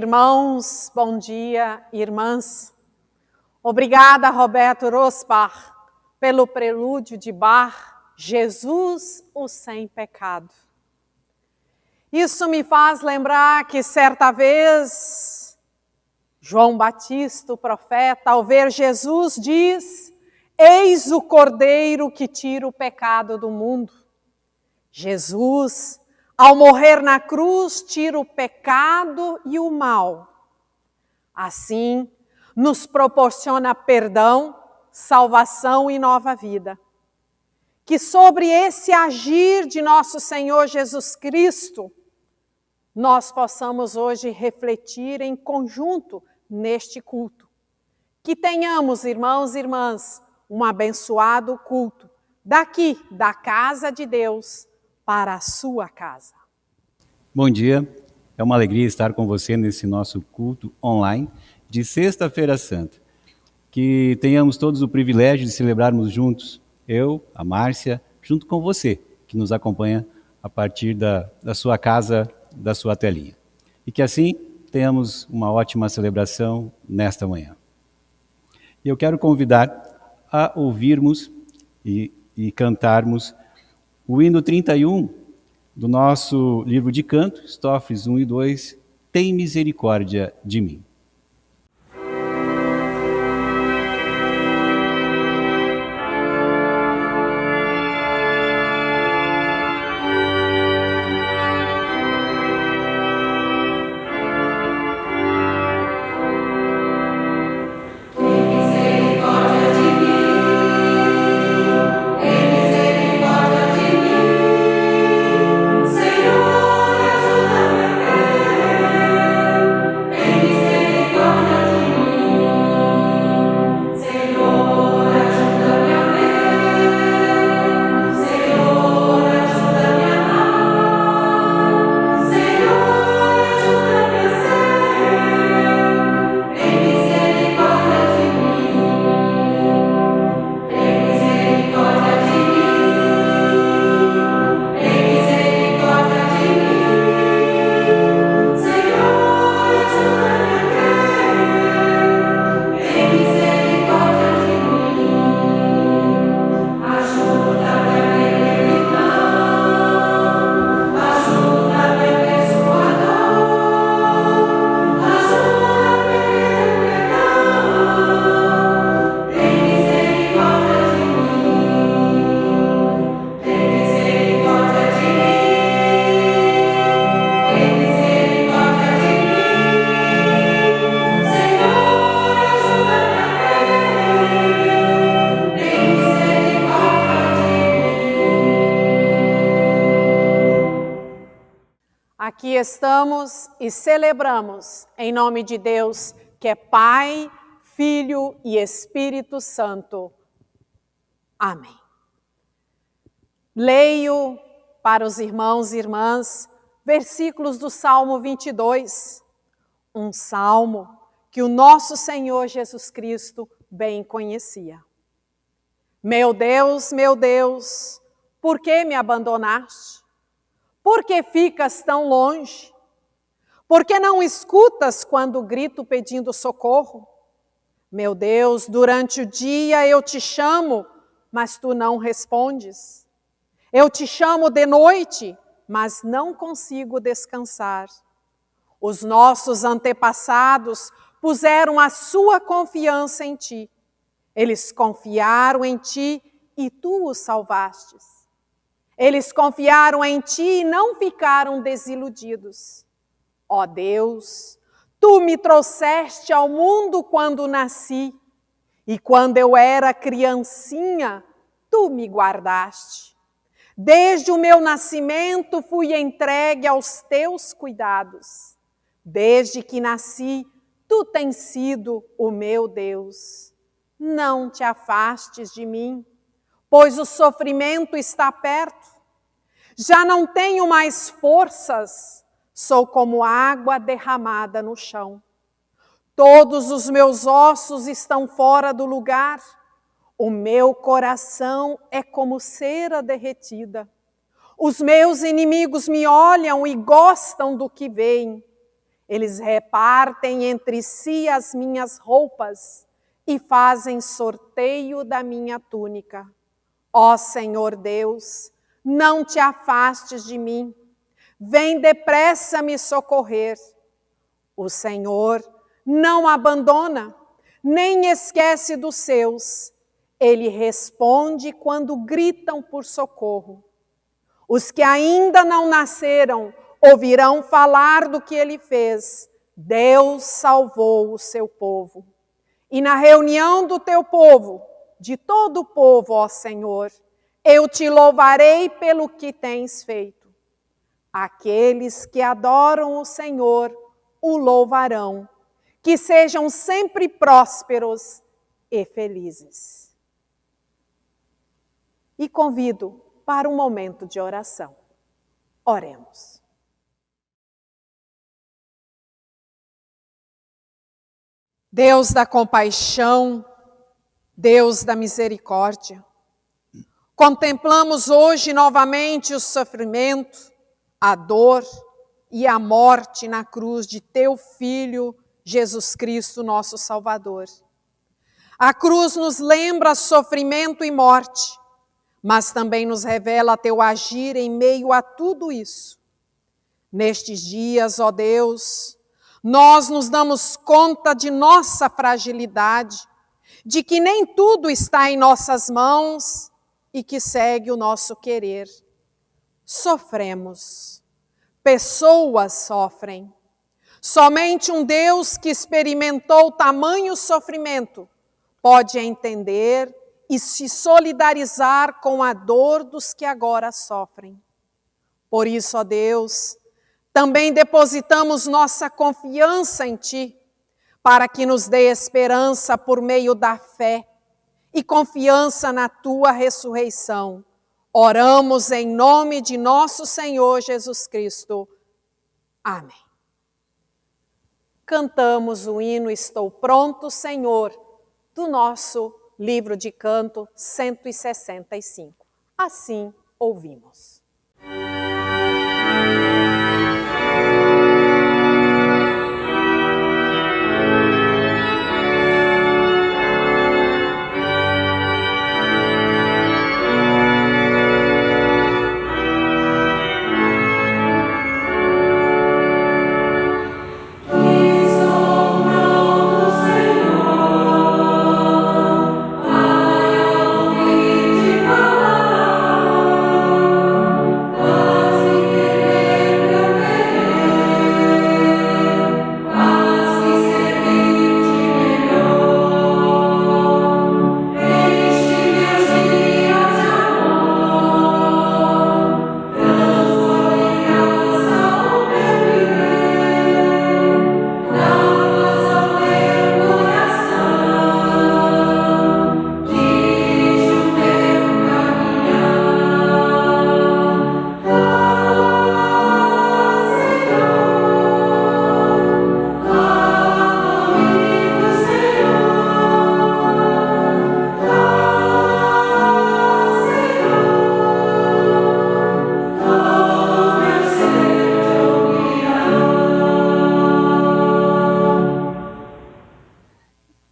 irmãos, bom dia, irmãs. Obrigada, Roberto Rospach, pelo prelúdio de Bach, Jesus, o sem pecado. Isso me faz lembrar que certa vez, João Batista, o profeta, ao ver Jesus, diz: eis o Cordeiro que tira o pecado do mundo. Jesus, ao morrer na cruz, tira o pecado e o mal. Assim, nos proporciona perdão, salvação e nova vida. Que sobre esse agir de nosso Senhor Jesus Cristo, nós possamos hoje refletir em conjunto neste culto. Que tenhamos, irmãos e irmãs, um abençoado culto daqui, da casa de Deus, para a sua casa. Bom dia, é uma alegria estar com você nesse nosso culto online de Sexta-feira Santa. Que tenhamos todos o privilégio de celebrarmos juntos, eu, a Márcia, junto com você, que nos acompanha a partir da sua casa, da sua telinha. E que assim tenhamos uma ótima celebração nesta manhã. E eu quero convidar a ouvirmos e cantarmos o hino 31 do nosso livro de canto, estrofes 1 e 2, Tem misericórdia de mim. Aqui estamos e celebramos em nome de Deus, que é Pai, Filho e Espírito Santo. Amém. Leio para os irmãos e irmãs versículos do Salmo 22, um salmo que o nosso Senhor Jesus Cristo bem conhecia. Meu Deus, por que me abandonaste? Por que ficas tão longe? Por que não escutas quando grito pedindo socorro? Meu Deus, durante o dia eu te chamo, mas tu não respondes. Eu te chamo de noite, mas não consigo descansar. Os nossos antepassados puseram a sua confiança em ti. Eles confiaram em ti e tu os salvastes. Eles confiaram em ti e não ficaram desiludidos. Ó Deus, tu me trouxeste ao mundo quando nasci, e quando eu era criancinha, tu me guardaste. Desde o meu nascimento fui entregue aos teus cuidados. Desde que nasci, tu tens sido o meu Deus. Não te afastes de mim, pois o sofrimento está perto. Já não tenho mais forças, sou como água derramada no chão. Todos os meus ossos estão fora do lugar. O meu coração é como cera derretida. Os meus inimigos me olham e gostam do que veem. Eles repartem entre si as minhas roupas e fazem sorteio da minha túnica. Ó Senhor Deus, não te afastes de mim. Vem depressa me socorrer. O Senhor não abandona, nem esquece dos seus. Ele responde quando gritam por socorro. Os que ainda não nasceram ouvirão falar do que ele fez. Deus salvou o seu povo. E na reunião do teu povo, de todo o povo, ó Senhor, eu te louvarei pelo que tens feito. Aqueles que adoram o Senhor o louvarão. Que sejam sempre prósperos e felizes. E convido para um momento de oração. Oremos. Deus da compaixão, Deus da misericórdia, contemplamos hoje novamente o sofrimento, a dor e a morte na cruz de teu Filho, Jesus Cristo, nosso Salvador. A cruz nos lembra sofrimento e morte, mas também nos revela teu agir em meio a tudo isso. Nestes dias, ó Deus, nós nos damos conta de nossa fragilidade, de que nem tudo está em nossas mãos e que segue o nosso querer. Sofremos, pessoas sofrem. Somente um Deus que experimentou tamanho sofrimento pode entender e se solidarizar com a dor dos que agora sofrem. Por isso, ó Deus, também depositamos nossa confiança em Ti, para que nos dê esperança por meio da fé e confiança na Tua ressurreição. Oramos em nome de nosso Senhor Jesus Cristo. Amém. Cantamos o hino Estou Pronto, Senhor, do nosso livro de canto 165. Assim ouvimos.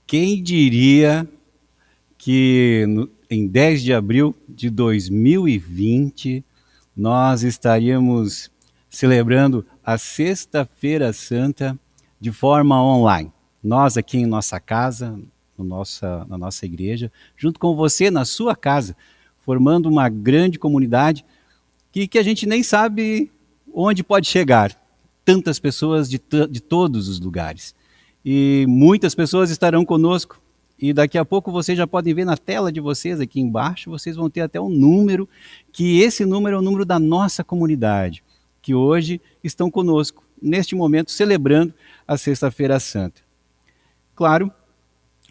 Quem diria que em 10 de abril de 2020 nós estaríamos celebrando a Sexta-feira Santa de forma online. Nós aqui em nossa casa, na nossa igreja, junto com você na sua casa, formando uma grande comunidade que a gente nem sabe onde pode chegar. Tantas pessoas de todos os lugares. E muitas pessoas estarão conosco. E daqui a pouco vocês já podem ver na tela de vocês, aqui embaixo, vocês vão ter até um número, que esse número é o número da nossa comunidade, que hoje estão conosco, neste momento, celebrando a Sexta-feira Santa. Claro,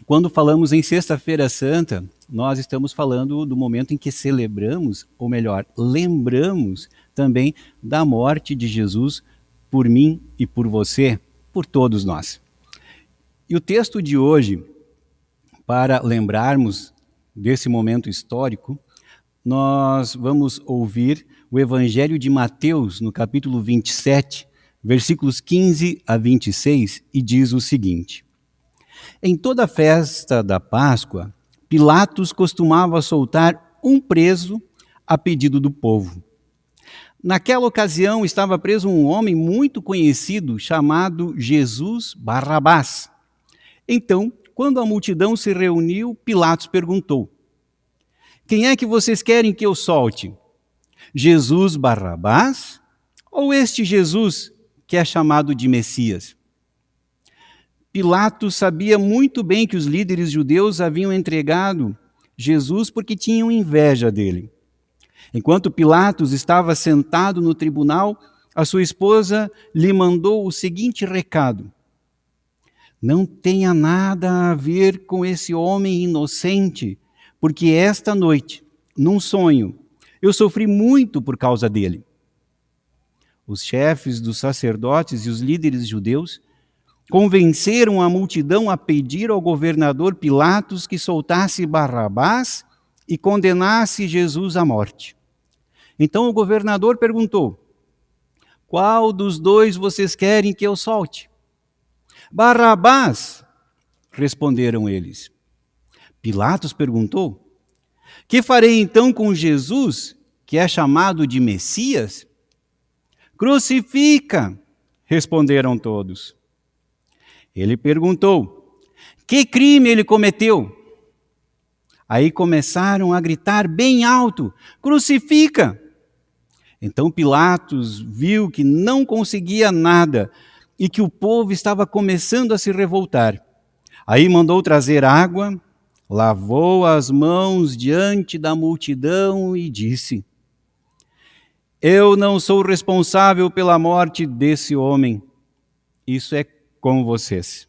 quando falamos em Sexta-feira Santa, nós estamos falando do momento em que celebramos, ou melhor, lembramos também da morte de Jesus por mim e por você, por todos nós. E o texto de hoje, para lembrarmos desse momento histórico, nós vamos ouvir o Evangelho de Mateus, no capítulo 27, versículos 15 a 26, e diz o seguinte: Em toda a festa da Páscoa, Pilatos costumava soltar um preso a pedido do povo. Naquela ocasião estava preso um homem muito conhecido chamado Jesus Barrabás. Então, quando a multidão se reuniu, Pilatos perguntou: Quem é que vocês querem que eu solte? Jesus Barrabás ou este Jesus que é chamado de Messias? Pilatos sabia muito bem que os líderes judeus haviam entregado Jesus porque tinham inveja dele. Enquanto Pilatos estava sentado no tribunal, a sua esposa lhe mandou o seguinte recado: Não tenha nada a ver com esse homem inocente, porque esta noite, num sonho, eu sofri muito por causa dele. Os chefes dos sacerdotes e os líderes judeus convenceram a multidão a pedir ao governador Pilatos que soltasse Barrabás e condenasse Jesus à morte. Então o governador perguntou: Qual dos dois vocês querem que eu solte? Barrabás, responderam eles. Pilatos perguntou: Que farei então com Jesus, que é chamado de Messias? Crucifica, responderam todos. Ele perguntou: Que crime ele cometeu? Aí começaram a gritar bem alto: Crucifica! Então Pilatos viu que não conseguia nada e que o povo estava começando a se revoltar. Aí mandou trazer água, lavou as mãos diante da multidão e disse: Eu não sou responsável pela morte desse homem. Isso é com vocês.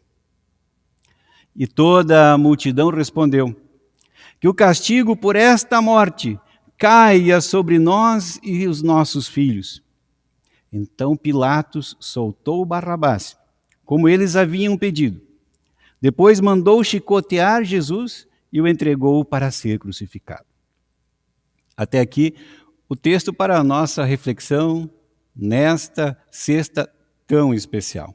E toda a multidão respondeu: Que o castigo por esta morte caia sobre nós e os nossos filhos. Então Pilatos soltou Barrabás, como eles haviam pedido. Depois mandou chicotear Jesus e o entregou para ser crucificado. Até aqui o texto para a nossa reflexão nesta sexta tão especial.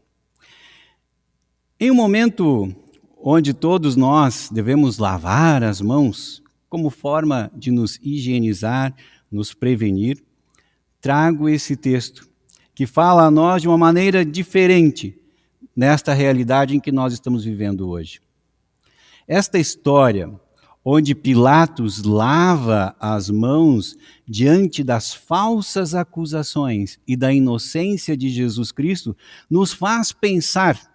Em um momento onde todos nós devemos lavar as mãos como forma de nos higienizar, nos prevenir, trago esse texto que fala a nós de uma maneira diferente nesta realidade em que nós estamos vivendo hoje. Esta história, onde Pilatos lava as mãos diante das falsas acusações e da inocência de Jesus Cristo, nos faz pensar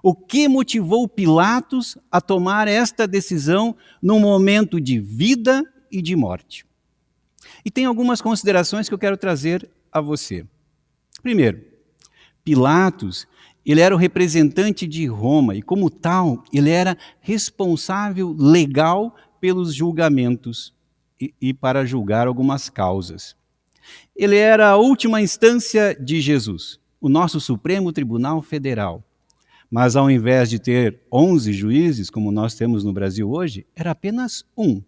o que motivou Pilatos a tomar esta decisão num momento de vida e de morte. E tem algumas considerações que eu quero trazer a você. Primeiro, Pilatos, ele era o representante de Roma e, como tal, ele era responsável legal pelos julgamentos e para julgar algumas causas. Ele era a última instância de Jesus, o nosso Supremo Tribunal Federal. Mas ao invés de ter 11 juízes, como nós temos no Brasil hoje, era apenas um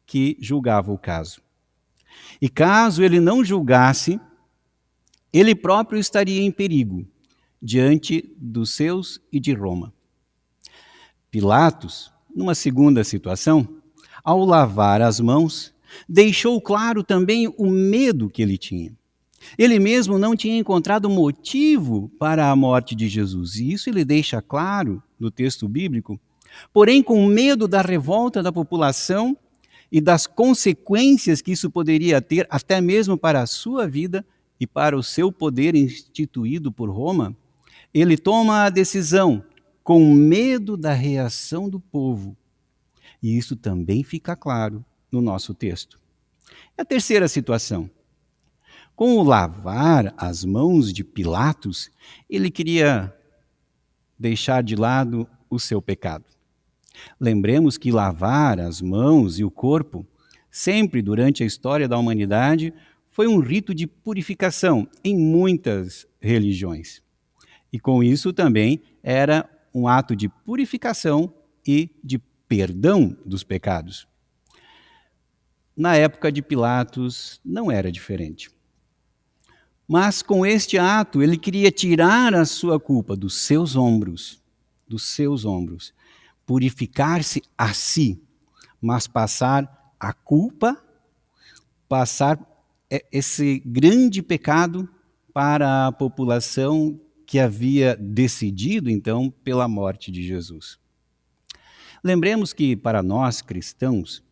que julgava o caso. E caso ele não julgasse, ele próprio estaria em perigo diante dos seus e de Roma. Pilatos, numa segunda situação, ao lavar as mãos, deixou claro também o medo que ele tinha. Ele mesmo não tinha encontrado motivo para a morte de Jesus, e isso ele deixa claro no texto bíblico. Porém, com medo da revolta da população e das consequências que isso poderia ter, até mesmo para a sua vida e para o seu poder instituído por Roma, ele toma a decisão com medo da reação do povo. E isso também fica claro no nosso texto. A terceira situação. Com o lavar as mãos de Pilatos, ele queria deixar de lado o seu pecado. Lembremos que lavar as mãos e o corpo, sempre durante a história da humanidade, foi um rito de purificação em muitas religiões. E com isso também era um ato de purificação e de perdão dos pecados. Na época de Pilatos não era diferente. Mas com este ato, ele queria tirar a sua culpa dos seus ombros, purificar-se a si, mas passar a culpa, passar esse grande pecado para a população que havia decidido, então, pela morte de Jesus. Lembremos que, para nós cristãos,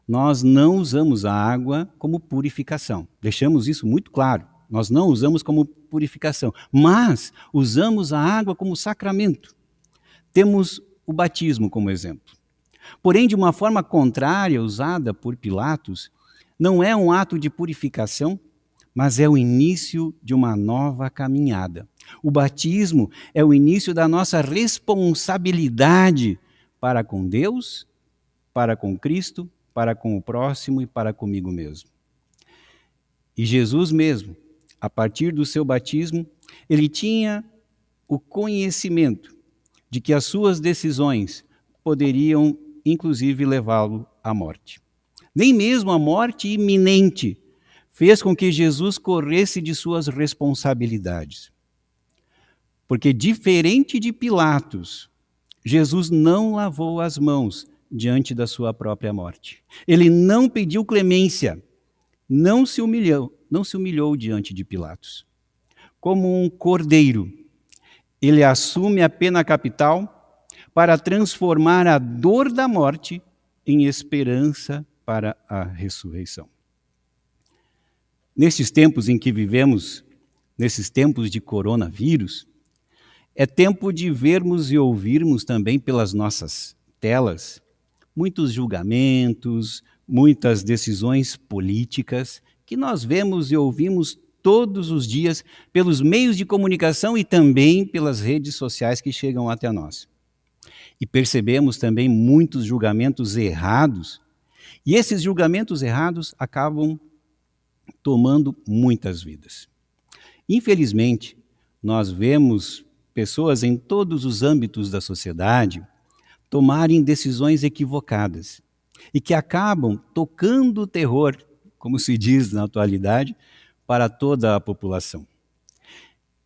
nós não usamos a água como purificação. Deixamos isso muito claro. Nós não usamos como purificação, mas usamos a água como sacramento. Temos o batismo como exemplo. Porém, de uma forma contrária, usada por Pilatos, não é um ato de purificação, mas é o início de uma nova caminhada. O batismo é o início da nossa responsabilidade para com Deus, para com Cristo, para com o próximo e para comigo mesmo. E Jesus mesmo, a partir do seu batismo, ele tinha o conhecimento de que as suas decisões poderiam, inclusive, levá-lo à morte. Nem mesmo a morte iminente fez com que Jesus corresse de suas responsabilidades. Porque, diferente de Pilatos, Jesus não lavou as mãos diante da sua própria morte. Ele não pediu clemência, não se humilhou diante de Pilatos. Como um cordeiro, ele assume a pena capital para transformar a dor da morte em esperança para a ressurreição. Nesses tempos em que vivemos, nesses tempos de coronavírus, é tempo de vermos e ouvirmos também pelas nossas telas muitos julgamentos, muitas decisões políticas que nós vemos e ouvimos todos os dias pelos meios de comunicação e também pelas redes sociais que chegam até nós. E percebemos também muitos julgamentos errados, e esses julgamentos errados acabam tomando muitas vidas. Infelizmente, nós vemos pessoas em todos os âmbitos da sociedade tomarem decisões equivocadas e que acabam tocando o terror, como se diz na atualidade, para toda a população.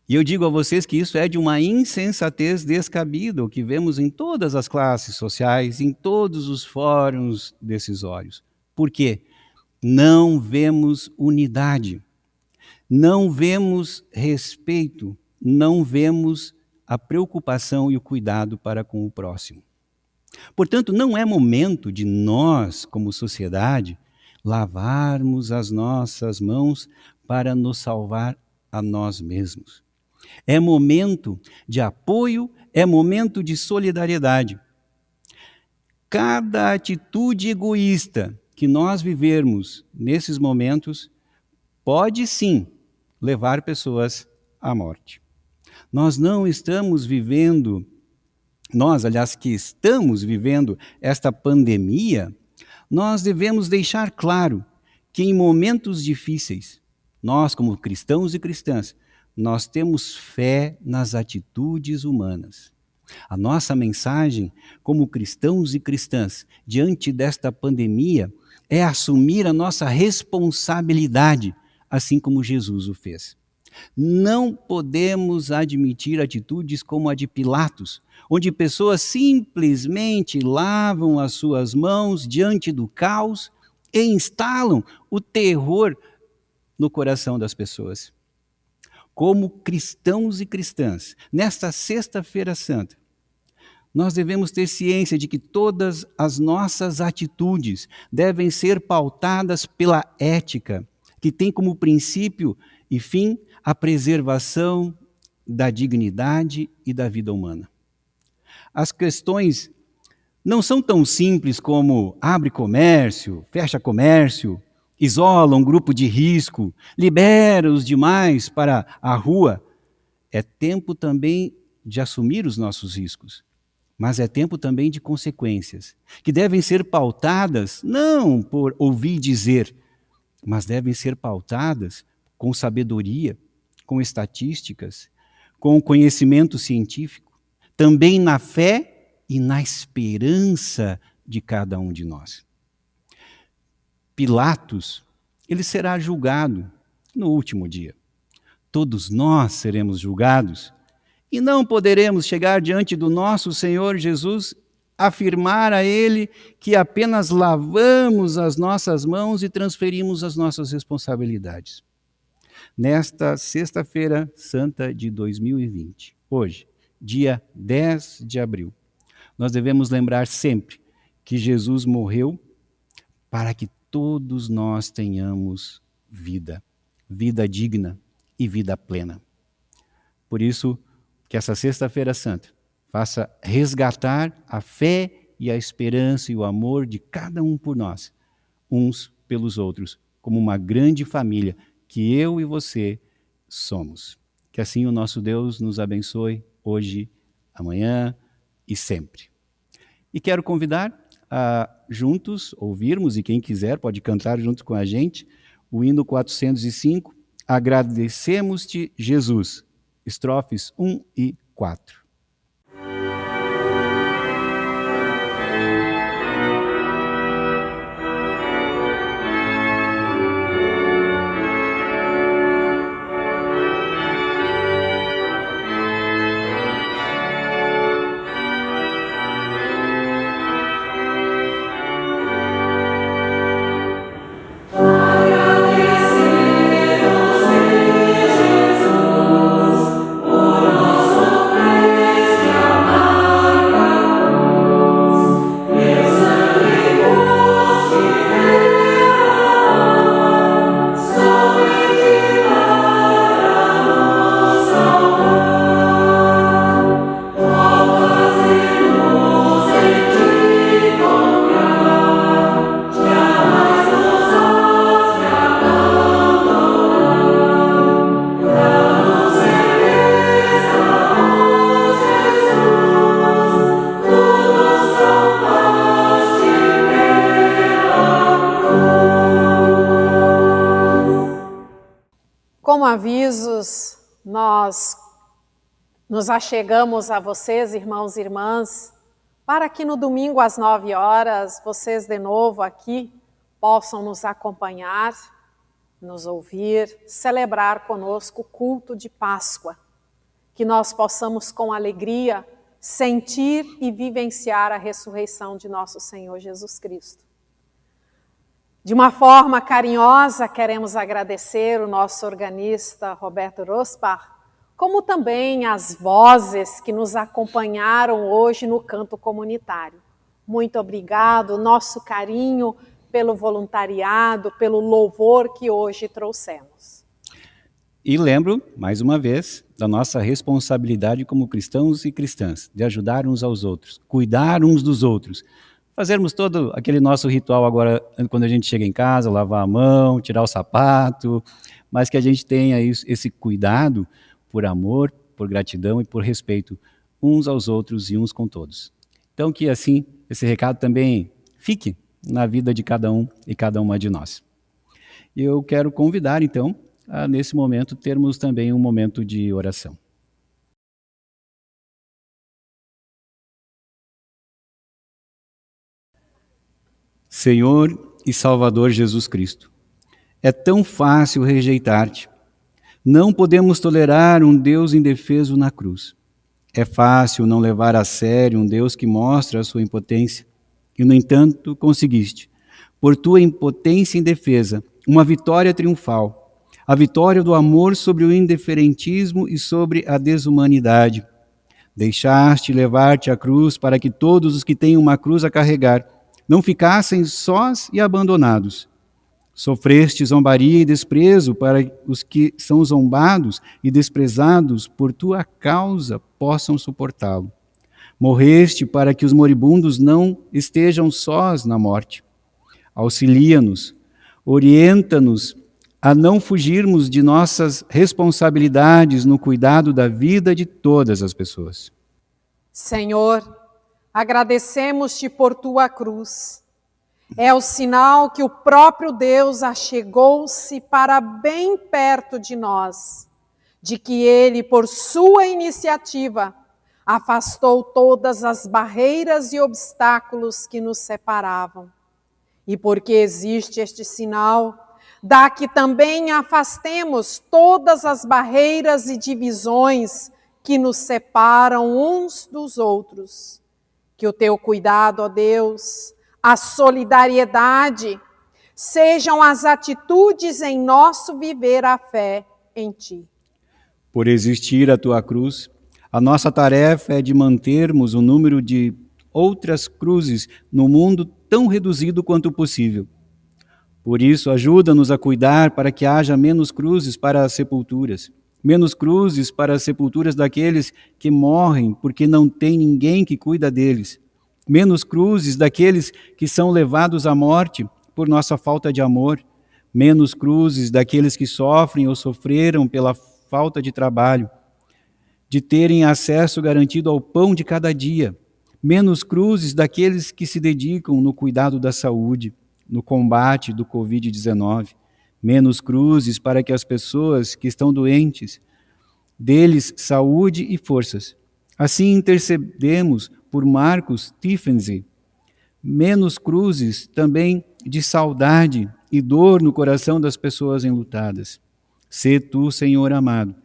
E eu digo a vocês que isso é de uma insensatez descabida, o que vemos em todas as classes sociais, em todos os fóruns decisórios. Por quê? Não vemos unidade, não vemos respeito, não vemos a preocupação e o cuidado para com o próximo. Portanto, não é momento de nós, como sociedade, lavarmos as nossas mãos para nos salvar a nós mesmos. É momento de apoio, é momento de solidariedade. Cada atitude egoísta que nós vivermos nesses momentos pode sim levar pessoas à morte. Nós não estamos vivendo, aliás, que estamos vivendo esta pandemia, nós devemos deixar claro que em momentos difíceis, nós como cristãos e cristãs, nós temos fé nas atitudes humanas. A nossa mensagem como cristãos e cristãs diante desta pandemia é assumir a nossa responsabilidade, assim como Jesus o fez. Não podemos admitir atitudes como a de Pilatos, onde pessoas simplesmente lavam as suas mãos diante do caos e instalam o terror no coração das pessoas. Como cristãos e cristãs, nesta Sexta-feira Santa, nós devemos ter ciência de que todas as nossas atitudes devem ser pautadas pela ética, que tem como princípio e fim a preservação da dignidade e da vida humana. As questões não são tão simples como abre comércio, fecha comércio, isola um grupo de risco, libera os demais para a rua. É tempo também de assumir os nossos riscos, mas é tempo também de consequências, que devem ser pautadas não por ouvir dizer, mas devem ser pautadas com sabedoria, com estatísticas, com conhecimento científico, também na fé e na esperança de cada um de nós. Pilatos, ele será julgado no último dia. todos nós seremos julgados e não poderemos chegar diante do nosso Senhor Jesus, afirmar a Ele que apenas lavamos as nossas mãos e transferimos as nossas responsabilidades. Nesta Sexta-feira Santa de 2020, hoje, dia 10 de abril, nós devemos lembrar sempre que Jesus morreu para que todos nós tenhamos vida digna e vida plena. Por isso, que essa Sexta-feira Santa faça resgatar a fé e a esperança e o amor de cada um por nós, uns pelos outros, como uma grande família que eu e você somos. Que assim o nosso Deus nos abençoe hoje, amanhã e sempre. E quero convidar a juntos ouvirmos, e quem quiser pode cantar junto com a gente, o hino 405, Agradecemos-te, Jesus, estrofes 1 e 4. Como avisos, nós nos achegamos a vocês, irmãos e irmãs, para que no domingo às 9 horas, vocês de novo aqui possam nos acompanhar, nos ouvir, celebrar conosco o culto de Páscoa. Que nós possamos com alegria sentir e vivenciar a ressurreição de nosso Senhor Jesus Cristo. De uma forma carinhosa, queremos agradecer o nosso organista Roberto Rospar, como também as vozes que nos acompanharam hoje no canto comunitário. Muito obrigado, nosso carinho pelo voluntariado, pelo louvor que hoje trouxemos. E lembro, mais uma vez, da nossa responsabilidade como cristãos e cristãs, de ajudar uns aos outros, cuidar uns dos outros, fazermos todo aquele nosso ritual agora, quando a gente chega em casa, lavar a mão, tirar o sapato, mas que a gente tenha esse cuidado por amor, por gratidão e por respeito uns aos outros e uns com todos. Então que assim, esse recado também fique na vida de cada um e cada uma de nós. Eu quero convidar então, a nesse momento termos também um momento de oração. Senhor e Salvador Jesus Cristo, é tão fácil rejeitar-te. Não podemos tolerar um Deus indefeso na cruz. É fácil não levar a sério um Deus que mostra a sua impotência. E, no entanto, conseguiste, por tua impotência indefesa, uma vitória triunfal. A vitória do amor sobre o indiferentismo e sobre a desumanidade. Deixaste levar-te à cruz para que todos os que têm uma cruz a carregar não ficassem sós e abandonados. Sofreste zombaria e desprezo para os que são zombados e desprezados por tua causa possam suportá-lo. Morreste para que os moribundos não estejam sós na morte. Auxilia-nos, orienta-nos a não fugirmos de nossas responsabilidades no cuidado da vida de todas as pessoas. Senhor, agradecemos-te por tua cruz. É o sinal que o próprio Deus achegou-se para bem perto de nós, de que Ele, por sua iniciativa, afastou todas as barreiras e obstáculos que nos separavam. E porque existe este sinal, Dá que também afastemos todas as barreiras e divisões que nos separam uns dos outros. Que o teu cuidado, ó Deus, a solidariedade, sejam as atitudes em nosso viver a fé em Ti. Por existir a tua cruz, a nossa tarefa é de mantermos o número de outras cruzes no mundo tão reduzido quanto possível. Por isso, ajuda-nos a cuidar para que haja menos cruzes para as sepulturas, menos cruzes para as sepulturas daqueles que morrem porque não tem ninguém que cuida deles, menos cruzes daqueles que são levados à morte por nossa falta de amor, menos cruzes daqueles que sofrem ou sofreram pela falta de trabalho, de terem acesso garantido ao pão de cada dia, menos cruzes daqueles que se dedicam no cuidado da saúde, no combate do Covid-19, menos cruzes para que as pessoas que estão doentes, deles saúde e forças. Assim intercedemos por Marcos Tiffense, menos cruzes também de saudade e dor no coração das pessoas enlutadas. Sê tu, Senhor amado,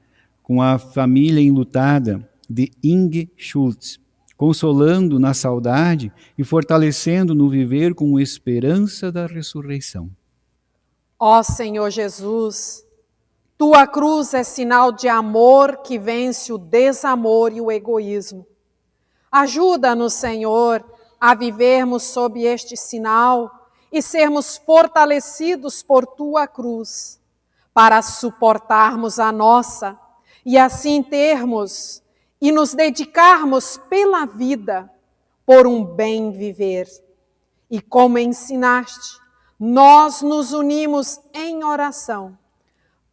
com a família enlutada de Inge Schultz, consolando na saudade e fortalecendo no viver com esperança da ressurreição. Ó Senhor Jesus, tua cruz é sinal de amor que vence o desamor e o egoísmo. Ajuda-nos, Senhor, a vivermos sob este sinal e sermos fortalecidos por tua cruz, para suportarmos a nossa e assim termos e nos dedicarmos pela vida por um bem viver. E como ensinaste, nós nos unimos em oração.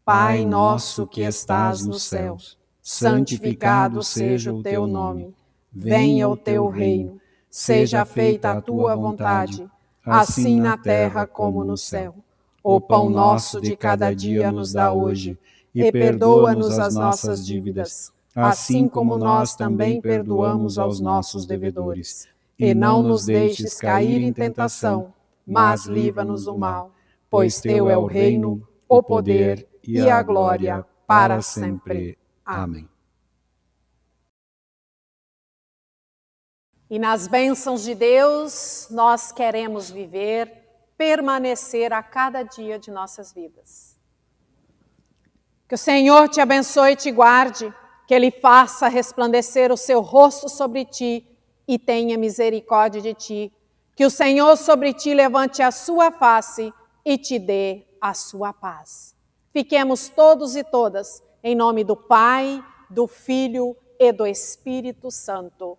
Pai nosso que estás nos céus, santificado seja o teu nome. Venha o teu reino, seja feita a tua vontade, assim na terra como no céu. O pão nosso de cada dia nos dá hoje, e perdoa-nos as nossas dívidas, assim como nós também perdoamos aos nossos devedores. E não nos deixes cair em tentação, mas livra-nos do mal, pois teu é o reino, o poder e a glória para sempre. Amém. E nas bênçãos de Deus, nós queremos viver, permanecer a cada dia de nossas vidas. Que o Senhor te abençoe e te guarde, que Ele faça resplandecer o seu rosto sobre ti e tenha misericórdia de ti. Que o Senhor sobre ti levante a sua face e te dê a sua paz. Fiquemos todos e todas em nome do Pai, do Filho e do Espírito Santo.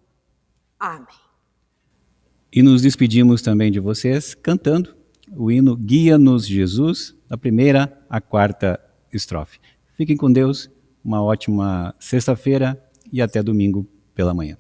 Amém. E nos despedimos também de vocês cantando o hino Guia-nos Jesus, da primeira à quarta estrofe. Fiquem com Deus, uma ótima sexta-feira e até domingo pela manhã.